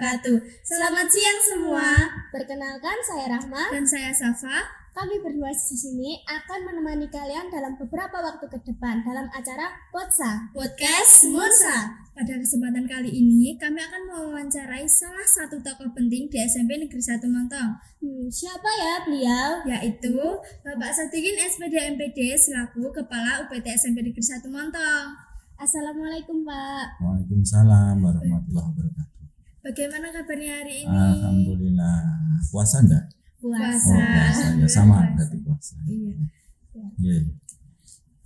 wabarakatuh. Selamat siang semua. Perkenalkan, saya Rahma Dan saya Safa. Kami berdua di sini akan menemani kalian dalam beberapa waktu ke depan dalam acara Podcast Mursa. Pada kesempatan kali ini kami akan mewawancarai salah satu tokoh penting di SMP Negeri 1 Montong. Siapa ya beliau? Yaitu Bapak Sadikin SPD MPD selaku Kepala UPT SMP Negeri 1 Montong. Assalamualaikum Pak. Waalaikumsalam warahmatullahi wabarakatuh. Bagaimana kabarnya hari ini? Alhamdulillah. Puasa enggak? Puasa. Oh, puasa. Ya sama berarti puasa. Iya. Iya.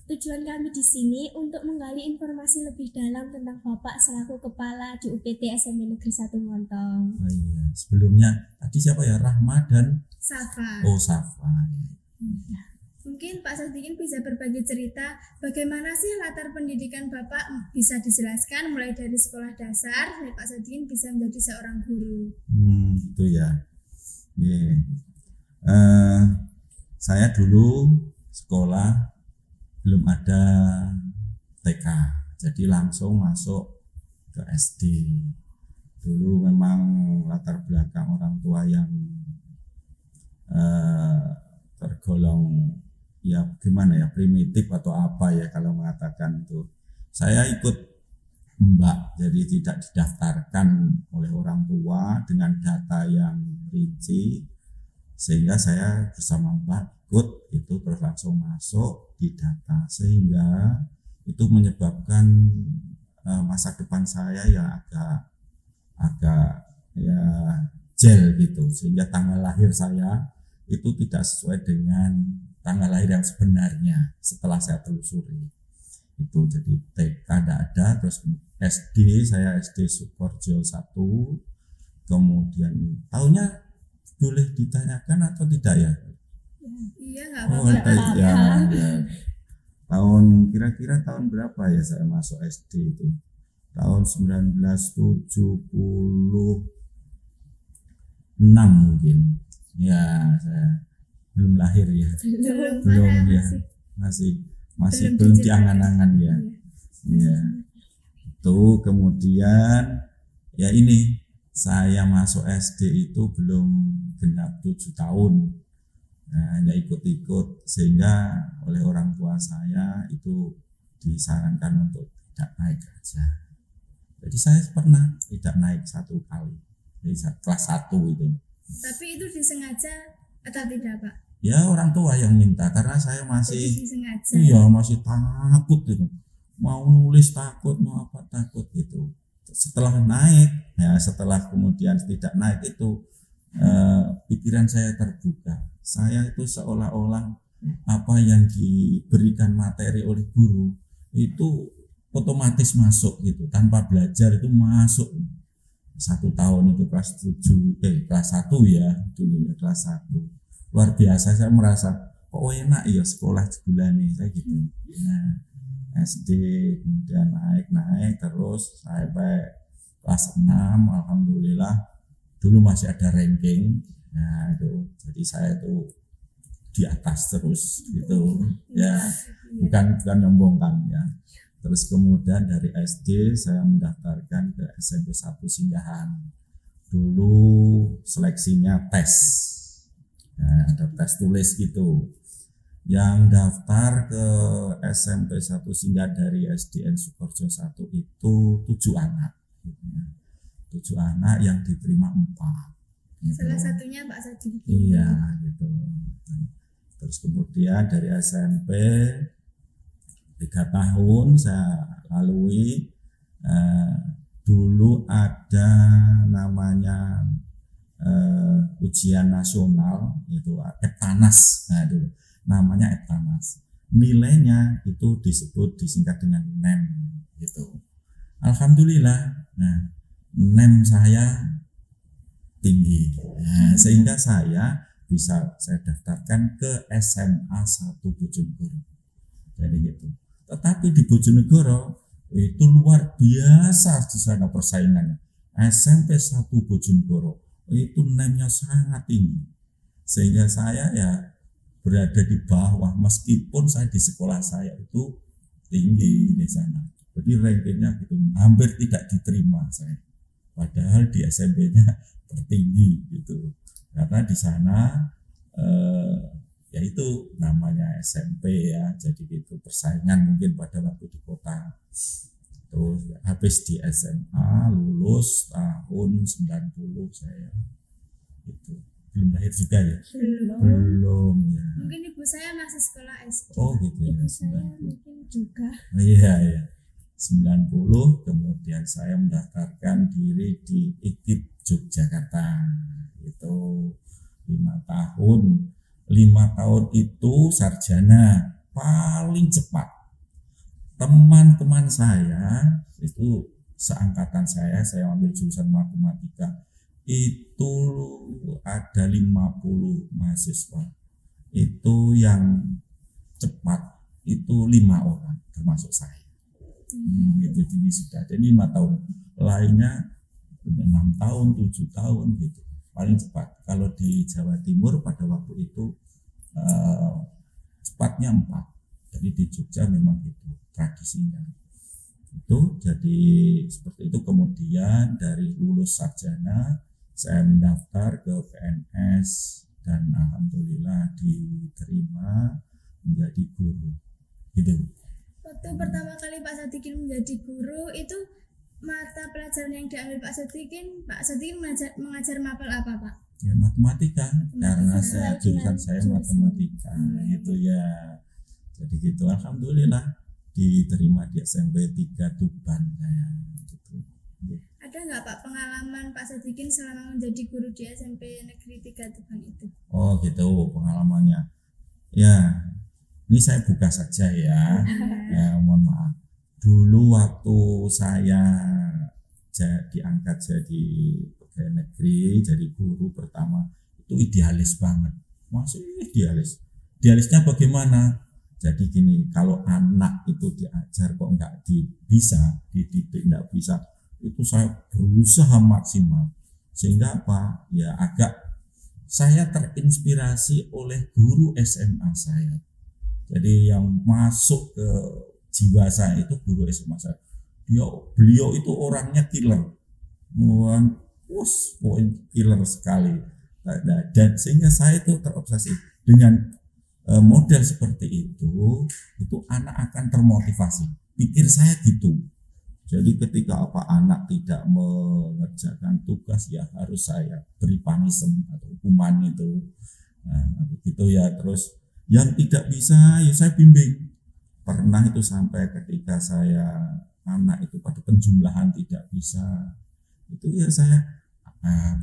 Tujuan kami di sini untuk menggali informasi lebih dalam tentang Bapak selaku Kepala di UPT SMP Negeri 1 Montong. Oh iya. Sebelumnya tadi siapa ya? Rahma dan Safa. Oh Safa. Mungkin Pak Sadikin bisa berbagi cerita bagaimana sih latar pendidikan Bapak, bisa dijelaskan mulai dari sekolah dasar sampai Pak Sadikin bisa menjadi seorang guru. Gitu ya. Iya. Saya dulu sekolah belum ada TK, jadi langsung masuk ke SD. Dulu memang latar belakang orang tua yang tergolong ya gimana ya, primitif atau apa ya kalau mengatakan itu. Saya ikut mbak, jadi tidak didaftarkan oleh orang tua dengan data yang rinci, sehingga saya bersama mbak ikut itu terus langsung masuk di data, sehingga itu menyebabkan masa depan saya ya agak ya jel gitu, sehingga tanggal lahir saya itu tidak sesuai dengan tanggal lahir yang sebenarnya setelah saya telusuri itu. Jadi TK tidak ada, terus SD saya SD Sukoharjo 1, kemudian tahunnya boleh ditanyakan atau tidak ya? Iya, nggak Oh apa-apa. ya, tahun kira-kira tahun berapa ya saya masuk SD itu? Tahun 1976 mungkin ya, saya belum lahir ya, belum ya, masih belum diangan-angan ya. Ya itu. Kemudian ya ini saya masuk SD itu belum genap 7 tahun, hanya ikut-ikut, sehingga oleh orang tua saya itu disarankan untuk tidak naik aja. Jadi saya pernah tidak naik 1 kali, jadi kelas 1 itu. Tapi itu disengaja atau tidak, Pak? Ya orang tua yang minta, karena saya Jadi masih disengaja. iya masih takut gitu, mau nulis takut, mau apa takut gitu. Setelah naik ya, setelah kemudian tidak naik itu pikiran saya terbuka. Saya itu seolah-olah apa yang diberikan materi oleh guru itu otomatis masuk gitu, tanpa belajar itu masuk. 1 tahun itu kelas 1 ya dulu ya, kelas 1 luar biasa. Saya merasa kok enak ya sekolah sebulan nih saya gitu. Nah, SD kemudian naik terus sampai kelas 6, alhamdulillah dulu masih ada ranking. Nah itu, jadi saya itu di atas terus gitu ya, bukan nyombongkan ya. Terus kemudian dari SD saya mendaftarkan ke SMP 1 Singgahan. Dulu seleksinya tes, nah, ada tes tulis gitu. Yang daftar ke SMP 1 Singgahan dari SDN Sukoharjo 1 itu 7 anak gitu ya. 7 anak yang diterima 4 gitu. Salah satunya Pak Sadikin. Iya gitu. Terus kemudian dari SMP 3 tahun saya lalui. Dulu ada namanya ujian nasional, itu Eptanas. Nah dulu namanya Eptanas, nilainya itu disingkat dengan NEM gitu. Alhamdulillah, nah, NEM saya tinggi, nah, sehingga saya daftarkan ke SMA 1 Bojonegoro. Jadi gitu. Tetapi di Bojonegoro itu luar biasa di sana persaingannya. SMP 1 Bojonegoro itu NEM-nya sangat tinggi, sehingga saya ya berada di bawah, meskipun saya di sekolah saya itu tinggi di sana. Jadi rankingnya gitu, hampir tidak diterima saya padahal di SMP-nya tertinggi gitu. Karena di sana ya itu namanya SMP ya, jadi itu persaingan mungkin pada waktu di kota. Terus habis di SMA lulus tahun 90 saya itu. Belum lahir juga ya? Belum ya. Mungkin ibu saya masih sekolah SD. Oh gitu ya. Ibu saya mungkin juga. Iya ya. 90 kemudian saya mendaftarkan diri di IKIP Yogyakarta. Itu 5 tahun. 5 tahun itu sarjana paling cepat. Teman-teman saya itu seangkatan saya ambil jurusan matematika, itu ada 50 mahasiswa. Itu yang cepat itu 5 orang termasuk saya. Itu ini sudah ada 5 tahun. Lainnya 6 tahun, 7 tahun gitu. Paling cepat. Kalau di Jawa Timur pada waktu itu cepatnya 4. Jadi di Jogja memang itu tradisinya. Itu jadi seperti itu. Kemudian dari lulus sarjana saya mendaftar ke PNS dan alhamdulillah diterima menjadi guru. Gitu. Waktu pertama kali Pak Sadikin menjadi guru itu mata pelajaran yang diambil Pak Sadikin mengajar mapel apa Pak? Ya matematika, karena jurusan saya matematika gitu ya. Jadi gitu alhamdulillah diterima di SMP 3 Tuban saya gitu. Ada nggak Pak pengalaman Pak Sadikin selama menjadi guru di SMP Negeri 3 Tuban itu? Oh gitu pengalamannya. Ya ini saya buka saja ya. Ya mohon maaf. Dulu waktu saya diangkat jadi pegawai negeri, jadi guru pertama itu idealis banget. Masih idealis. Idealisnya bagaimana? Jadi gini, kalau anak itu diajar kok nggak bisa, dididik nggak bisa, itu saya berusaha maksimal. Sehingga apa? Ya agak saya terinspirasi oleh guru SMA saya. Jadi yang masuk ke jiwa saya itu guru SMA saya. Beliau itu orangnya killer. Killer sekali. Dan sehingga saya itu terobsesi dengan model seperti itu anak akan termotivasi. Pikir saya gitu. Jadi ketika anak tidak mengerjakan tugas ya harus saya beri punishment atau hukuman itu. Nah, begitu ya. Terus yang tidak bisa ya saya bimbing. Pernah itu sampai ketika saya anak itu pada penjumlahan tidak bisa, itu ya saya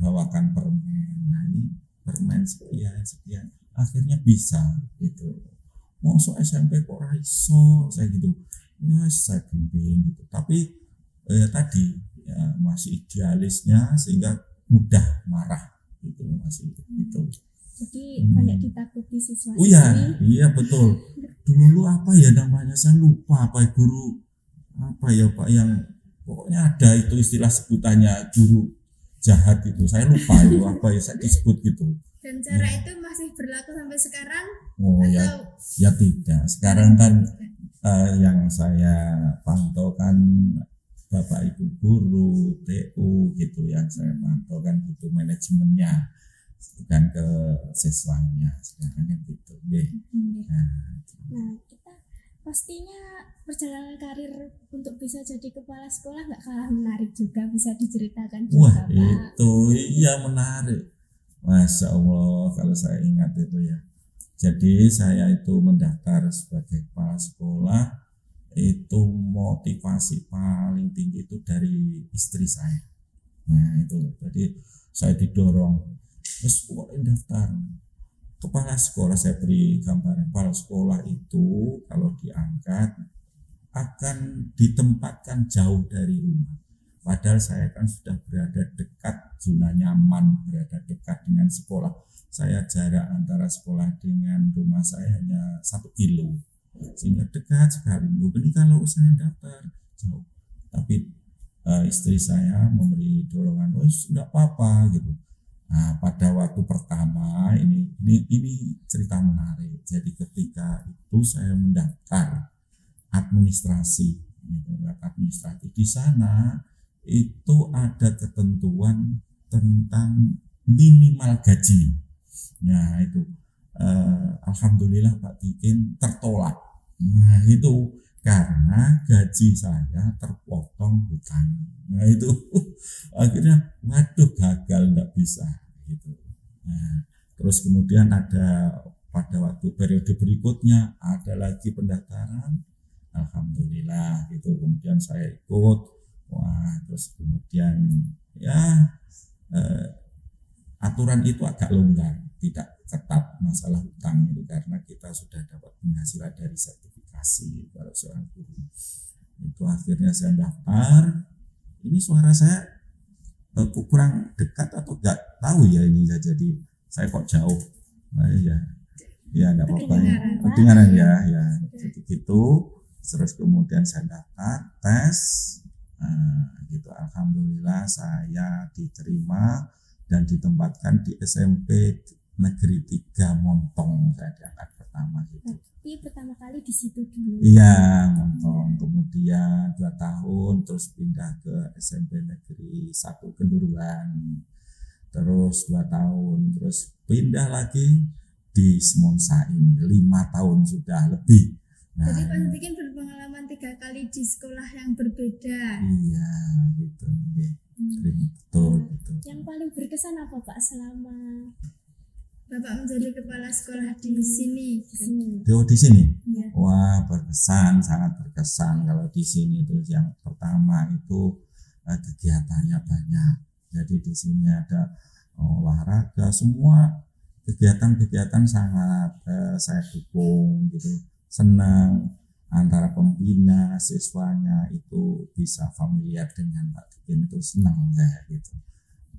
bawakan permen. Nah ini permen sekian. Akhirnya bisa gitu. Masuk SMP kok iso saya gitu. Ya saya bimbing gitu. Tapi tadi ya, masih idealisnya sehingga mudah marah gitu masih gitu. Jadi banyak ditakuti siswa. Oh iya betul. Dulu apa ya namanya saya lupa apa guru apa ya Pak yang pokoknya ada itu istilah sebutannya guru jahat itu. Saya lupa itu apa ya saya disebut gitu. Dan cara itu masih berlaku sampai sekarang? Oh ya tidak. Sekarang kan yang saya pantau kan Bapak Ibu guru TU gitu yang saya pantau kan gitu manajemennya, bukan ke siswanya sekarang kan gitu. Nah kita pastinya perjalanan karir untuk bisa jadi kepala sekolah nggak kalah menarik juga, bisa diceritakan juga. Wah Pak. itu iya menarik. Masya Allah kalau saya ingat itu ya. Jadi saya itu mendaftar sebagai kepala sekolah, itu motivasi paling tinggi itu dari istri saya. Nah itu jadi saya didorong terus daftar kepala sekolah. Saya beri gambaran kepala sekolah itu kalau diangkat akan ditempatkan jauh dari rumah. Padahal saya kan sudah berada dekat zona nyaman, berada dekat dengan sekolah. Saya jarak antara sekolah dengan rumah saya hanya 1 kilo, sehingga dekat sekali. Ini kalau saya daftar jauh, tapi istri saya memberi dorongan, tidak apa-apa gitu. Nah, pada waktu pertama ini cerita menarik. Jadi ketika itu saya mendaftar administrasi di sana itu ada ketentuan tentang minimal gaji. Nah itu alhamdulillah Pak Tikin tertolak. Nah itu karena gaji saya terpotong hutang. Nah itu akhirnya waduh gagal, nggak bisa gitu. Nah, terus kemudian ada pada waktu periode berikutnya ada lagi pendaftaran, alhamdulillah gitu. Kemudian saya ikut, wah terus kemudian ya aturan itu agak longgar, tidak ketat masalah hutang itu karena kita sudah dapat penghasilan dari sertifikasi kalau seorang guru. Itu akhirnya saya daftar. Ini suara saya kurang dekat atau enggak tahu ya ini ya, jadi saya kok jauh. Nah, ya enggak apa-apa ya. Kedengaran ya. Jadi gitu. Terus kemudian saya daftar tes. Gitu alhamdulillah saya diterima dan ditempatkan di SMP Negeri 3 Montong. Saya diangkat pertama gitu. Berarti pertama kali di situ dulu. Iya, Montong. Kemudian 2 tahun terus pindah ke SMP Negeri 1 Kenduruan. Terus 2 tahun terus pindah lagi di Semonsa ini 5 tahun sudah lebih. Nah, Jadi Pak Sadikin berpengalaman 3 kali di sekolah yang berbeda. iya gitu. Betul. Yang paling berkesan apa Pak selama Bapak menjadi kepala sekolah di sini? di sini? Di sini. Ya. Wah, berkesan, sangat berkesan kalau di sini. Itu yang pertama itu kegiatannya banyak. Jadi di sini ada olahraga, semua kegiatan-kegiatan sangat saya dukung gitu. Senang antara pembina siswanya itu bisa familiar dengan Pak Tikin, itu senang saya gitu.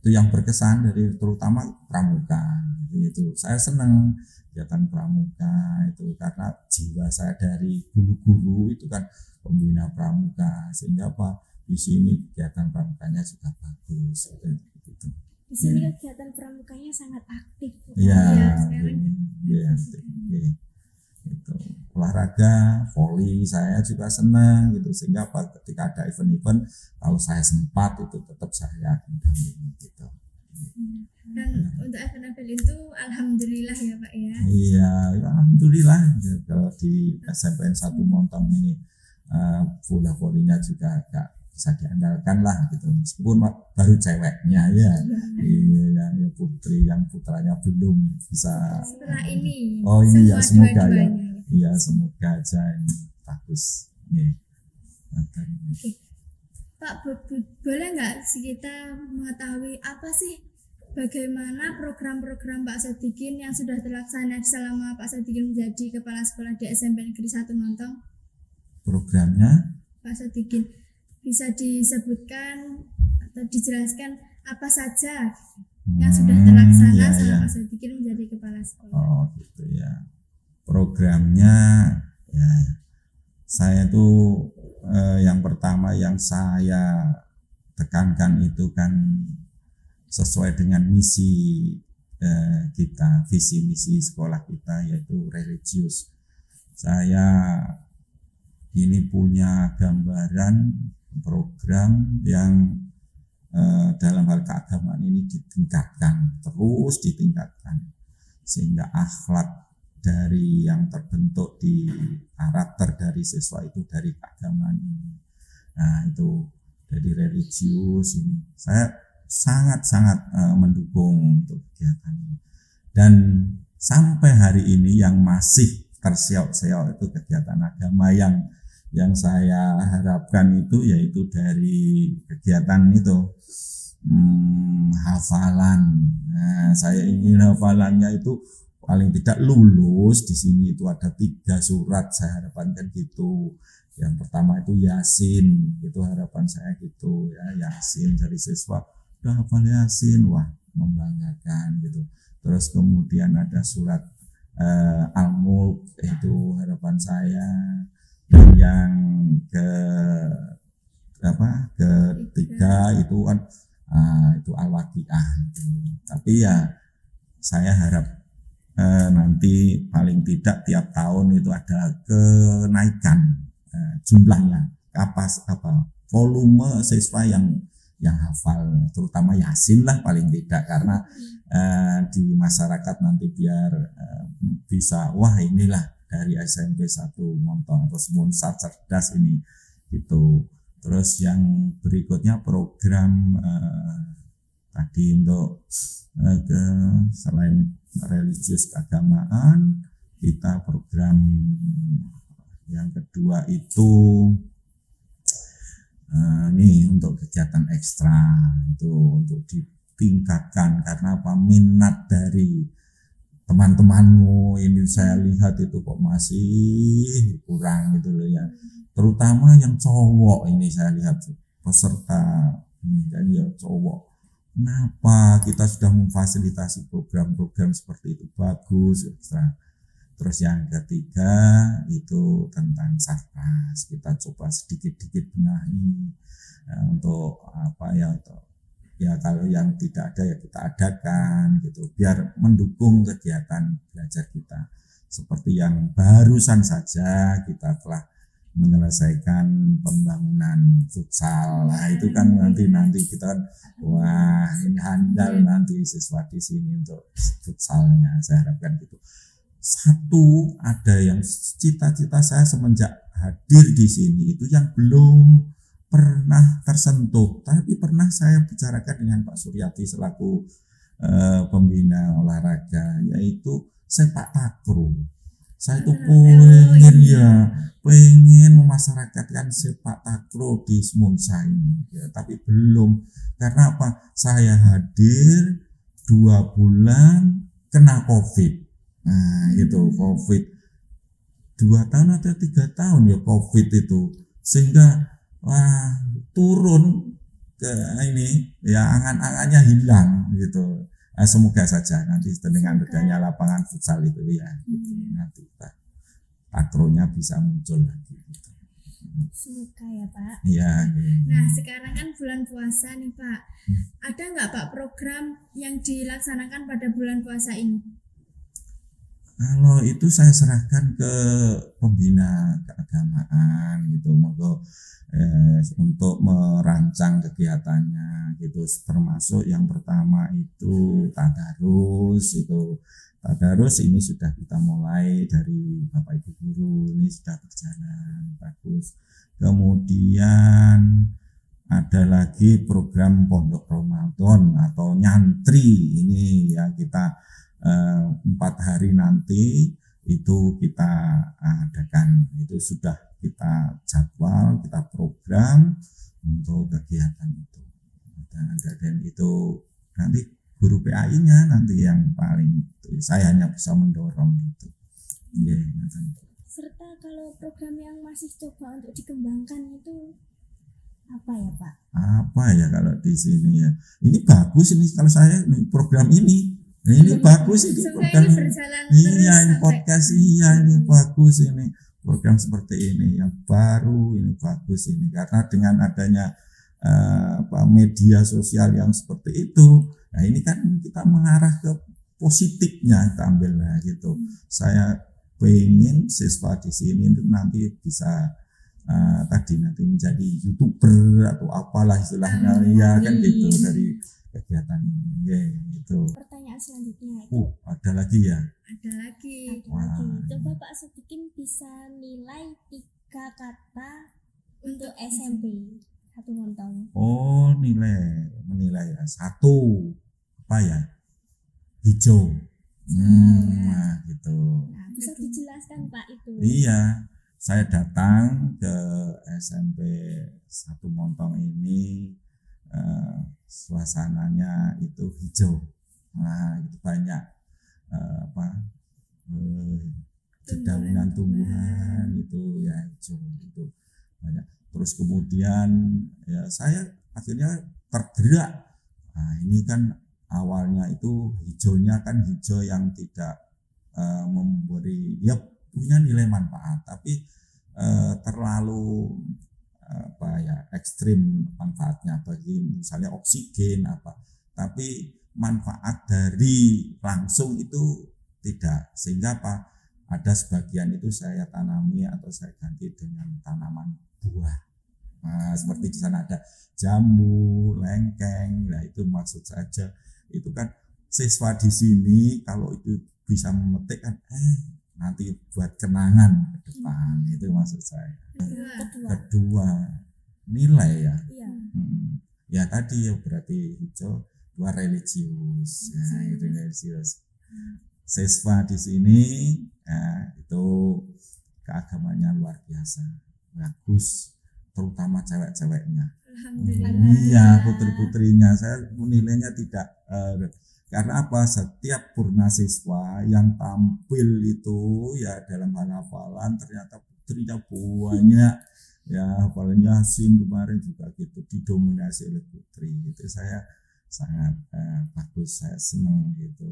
Itu yang berkesan dari terutama pramuka itu. Saya senang kegiatan pramuka itu karena jiwa saya dari guru-guru itu kan pembina pramuka, sehingga apa di sini kegiatan pramukanya juga bagus gitu. Di sini kegiatan pramukanya sangat aktif. Iya, sekarang. itu olahraga, voli saya juga senang gitu, sehingga apa ketika ada event-event kalau saya sempat itu tetap saya akan dampingi gitu. Dan untuk event-event itu alhamdulillah ya Pak ya. Iya, alhamdulillah kalau di SMPN 1 Montong ini bola volinya juga agak bisa diandalkan lah gitu, meskipun baru ceweknya ya. Iya, ya putri yang putranya belum bisa. Setelah ini. Oh ini ya semoga ya. dua-duanya. Iya semoga aja ini bagus. Nih. Oke. Pak, boleh nggak sih kita mengetahui apa sih bagaimana program-program Pak Sadikin yang sudah terlaksana selama Pak Sadikin menjadi kepala sekolah di SMP Negeri 1 Montong? Programnya Pak Sadikin bisa disebutkan atau dijelaskan apa saja yang sudah terlaksana ya, selama ya. Pak Sadikin menjadi kepala sekolah. Oh gitu ya. Programnya ya saya tuh yang pertama yang saya tekankan itu kan sesuai dengan misi kita, visi misi sekolah kita yaitu religius. Saya ini punya gambaran program yang dalam hal keagamaan ini ditingkatkan, terus ditingkatkan, sehingga akhlak dari yang terbentuk di karakter dari siswa itu dari keagamaan ini. Nah itu dari religius ini saya sangat-sangat mendukung untuk kegiatan ini, dan sampai hari ini yang masih terseok-seok itu kegiatan agama yang saya harapkan itu yaitu dari kegiatan itu hafalan. Nah, saya ingin hafalannya itu paling tidak lulus di sini itu ada 3 surat, saya harapkan kan gitu. Yang pertama itu Yasin, itu harapan saya gitu ya, Yasin dari siswa udah hafal Yasin, wah membanggakan gitu. Terus kemudian ada surat Al-Mulk, itu harapan saya. Dan yang ketiga itu kan itu Al-Waqiah gitu. Tapi ya saya harap nanti paling tidak tiap tahun itu ada kenaikan jumlahnya, volume siswa yang yang hafal, terutama Yasin lah paling tidak, karena di masyarakat nanti biar bisa wah inilah dari SMP 1 Montong atau Semunsat cerdas ini gitu. Terus yang berikutnya program tadi untuk selain religius keagamaan, kita program yang kedua itu nih untuk kegiatan ekstra itu untuk ditingkatkan, karena apa, minat dari teman-temanmu ini saya lihat itu kok masih kurang gitu loh ya, terutama yang cowok ini saya lihat peserta ini kan ya cowok. Kenapa kita sudah memfasilitasi program-program seperti itu bagus ekstra. Terus yang ketiga itu tentang sarkas, kita coba sedikit-sedikit benahi untuk apa ya, ya kalau yang tidak ada ya kita adakan gitu, biar mendukung kegiatan belajar kita. Seperti yang barusan saja kita telah menyelesaikan pembangunan futsal. Nah itu kan nanti kita kan wah ini handal nanti siswa di sini untuk futsalnya, saya harapkan gitu. Satu, ada yang cita-cita saya semenjak hadir di sini itu yang belum pernah tersentuh, tapi pernah saya bicarakan dengan Pak Suryati selaku pembina olahraga, yaitu sepak takraw. Saya itu pengen memasyarakatkan sepak takraw di Semunsa ini ya, tapi belum, karena apa, saya hadir 2 bulan kena COVID. Nah itu COVID 2 tahun atau 3 tahun ya COVID itu, sehingga wah turun ke ini ya, angan-angannya hilang gitu. Nah, semoga saja nanti dengan adanya lapangan futsal itu ya gitu, nanti takraw-nya bisa muncul lagi gitu. Semoga ya Pak. Iya. Nah sekarang kan bulan puasa nih Pak, ada nggak Pak program yang dilaksanakan pada bulan puasa ini? Kalau itu saya serahkan ke pembina keagamaan gitu, monggo untuk merancang kegiatannya gitu, termasuk yang pertama itu tadarus. Itu tadarus ini sudah kita mulai dari Bapak Ibu guru, ini sudah berjalan bagus. Kemudian ada lagi program pondok Ramadan atau nyantri, ini ya kita 4 hari nanti itu kita adakan, itu sudah kita jadwal, kita program untuk kegiatan itu. Dan itu nanti guru PAI-nya nanti yang paling itu, saya hanya bisa mendorong itu. Serta kalau program yang masih coba untuk dikembangkan itu apa ya Pak? Apa ya kalau di sini ya, ini bagus ini kalau saya ini program ini bagus ini program ini. Iya ini podcast, iya ini bagus ini program seperti ini yang baru, ini bagus ini, karena dengan adanya media sosial yang seperti itu, nah ini kan kita mengarah ke positifnya, kita ambil lah gitu. Saya pengen siswa di sini nanti bisa tadi nanti menjadi YouTuber atau apalah istilahnya, ya kan gitu dari kegiatan ini ya itu. Pertanyaan selanjutnya itu Ada lagi ya? Ada lagi. Coba Pak Sodikin bisa nilai 3 kata untuk SMP 1 Montong. Oh menilai ya. 1 apa ya? Hijau. Nah gitu. Nah, bisa dijelaskan Pak itu? Iya, saya datang ke SMP 1 Montong ini, suasananya itu hijau. Nah itu banyak dedaunan tumbuhan itu ya hijau itu banyak. Terus kemudian ya saya akhirnya tergerak. Nah ini kan awalnya itu hijaunya kan hijau yang tidak memberi ya punya nilai manfaat, tapi terlalu ekstrim manfaatnya bagi misalnya oksigen tapi manfaat dari langsung itu tidak, sehingga ada sebagian itu saya tanami atau saya ganti dengan tanaman buah. Nah, seperti di sana ada jambu, lengkeng. Nah, itu maksud saja. Itu kan siswa di sini kalau itu bisa memetik kan nanti buat kenangan ke depan. Itu maksud saya. Kedua, nilai ya. Iya. Ya tadi ya berarti hijau, dua religius. Ya, itu religius. Siswa di sini ya, itu keagamannya luar biasa, bagus, terutama cewek-ceweknya. Alhamdulillah. Iya, putri-putrinya saya nilainya tidak karena apa? Setiap purna siswa yang tampil itu ya dalam hal hafalan ternyata putrinya banyak. Ya, hafalan Yasin kemarin juga gitu didominasi oleh putri. Itu saya sangat bagus, saya senang gitu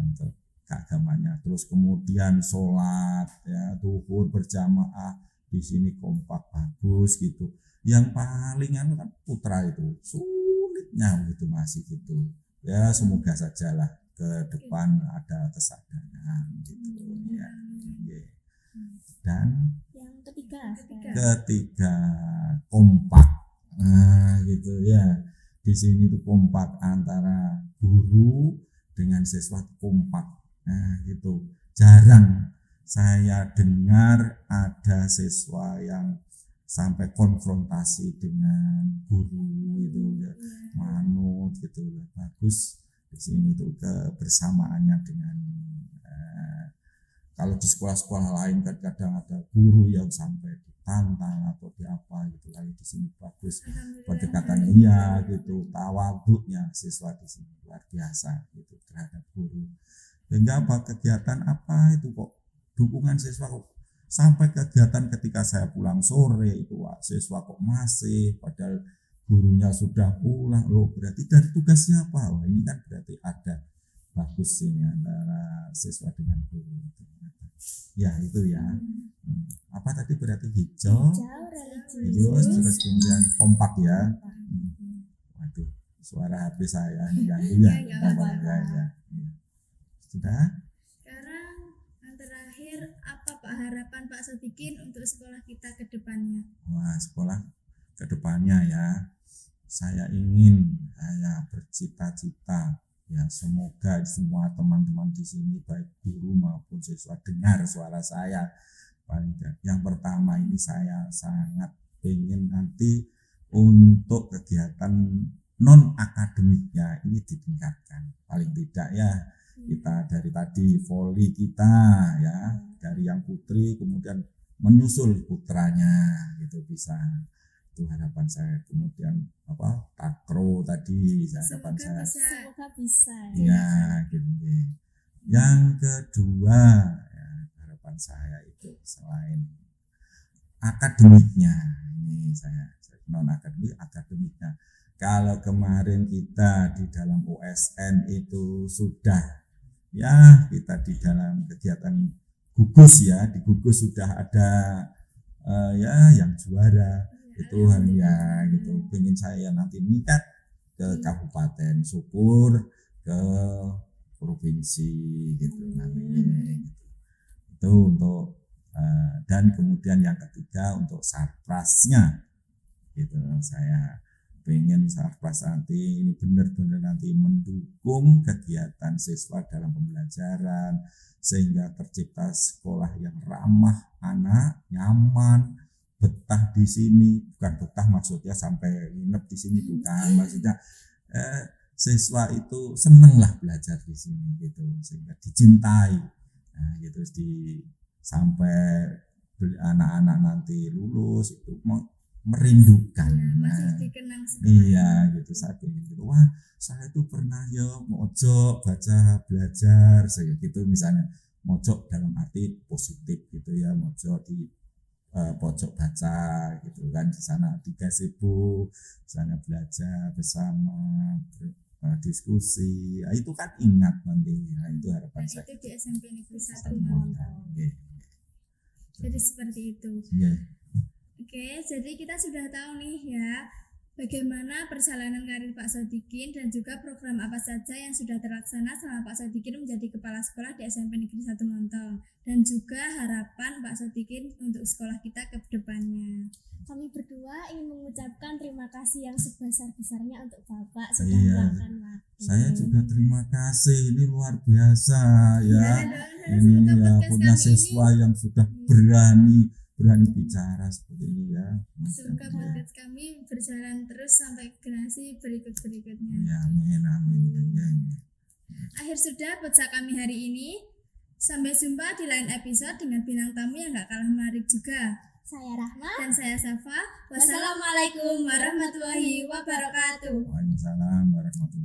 untuk keagamannya. Terus kemudian sholat ya, zuhur berjamaah di sini kompak bagus gitu. Yang paling kan putra itu sulitnya gitu masih gitu. Ya semoga sajalah ke depan ada kesadaran gitu ya. Dan Yang ketiga kompak. Nah, gitu ya. Di sini tuh kompak antara guru dengan siswa kompak. Nah, gitu. Jarang saya dengar ada siswa yang sampai konfrontasi dengan guru itu ya, manut gitu. Bagus di sini tuh kebersamaannya dengan kalau di sekolah-sekolah lain kan kadang ada guru yang sampai ditantang atau di apa gitu. Lagi di sini bagus pendekatannya iya gitu, tawaduknya siswa di sini luar biasa gitu terhadap guru. Sehingga apa kegiatan apa itu kok dukungan siswa kok sampai kegiatan ketika saya pulang sore itu siswa kok masih padahal gurunya sudah pulang. Loh berarti dari tugas siapa? Wah ini kan berarti ada bagus ini antara siswa dengan guru itu. Ya itu ya. Apa tadi berarti hijau religius, terus kemudian kompak ya. Waduh, suara HP saya ini ganggu ya. Sudah? Sekarang yang terakhir, apa Pak harapan Pak Sodikin untuk sekolah kita ke depannya? Wah, sekolah ke depannya ya. Saya bercita-cita ya semoga semua teman-teman di sini baik guru maupun siswa dengar suara saya. Paling tidak yang pertama ini saya sangat ingin nanti untuk kegiatan non akademiknya ini ditingkatkan. Paling tidak ya kita dari tadi voli kita ya dari yang putri kemudian menyusul putranya gitu bisa. Itu harapan saya. Kemudian takro tadi harapan saya semoga bisa ya gitu. Yang kedua ya, harapan saya itu selain akademiknya ini saya non akademiknya kalau kemarin kita di dalam OSN itu sudah ya kita di dalam kegiatan gugus ya di gugus sudah ada ya yang juara itu ya gitu pengen saya nanti meningkat ke kabupaten syukur ke provinsi gitu nanti gitu. Itu untuk dan kemudian yang ketiga untuk sarprasnya gitu saya pengen sarpras nanti ini benar-benar nanti mendukung kegiatan siswa dalam pembelajaran sehingga tercipta sekolah yang ramah anak nyaman betah di sini bukan betah maksudnya sampai nginep di sini bukan maksudnya siswa itu seneng lah belajar di sini gitu sehingga dicintai gitu sampai anak-anak nanti lulus itu merindukan masih dikenang iya gitu saya pengen gitu wah saya itu pernah ya mojok baca belajar saya gitu misalnya mojok dalam arti positif gitu ya mojok di pojok baca gitu kan di sana di gazebo di sana belajar bersama diskusi itu kan ingat nanti itu harapan saya itu di SMP Negeri 1 jadi seperti itu. Oke, jadi kita sudah tahu nih ya bagaimana perjalanan karir Pak Sodikin dan juga program apa saja yang sudah terlaksana selama Pak Sodikin menjadi kepala sekolah di SMP Negeri 1 Montong, dan juga harapan Pak Sodikin untuk sekolah kita ke depannya. Kami berdua ingin mengucapkan terima kasih yang sebesar-besarnya untuk Bapak sudah Iya. meluangkan waktu. Saya juga terima kasih, ini luar biasa ya. Dan Ini semoga ya podcast punya kami siswa ini, yang sudah berani bicara seperti ini ya. semoga podcast kami berjalan terus sampai generasi berikutnya. Ya, amin, amin. Ya, ya. Akhir sudah podcast kami hari ini. Sampai jumpa di lain episode dengan bintang tamu yang gak kalah menarik juga. Saya Rahma. Dan saya Safa. Wassalamualaikum warahmatullahi wabarakatuh. Waalaikumsalam warahmatullahi wabarakatuh.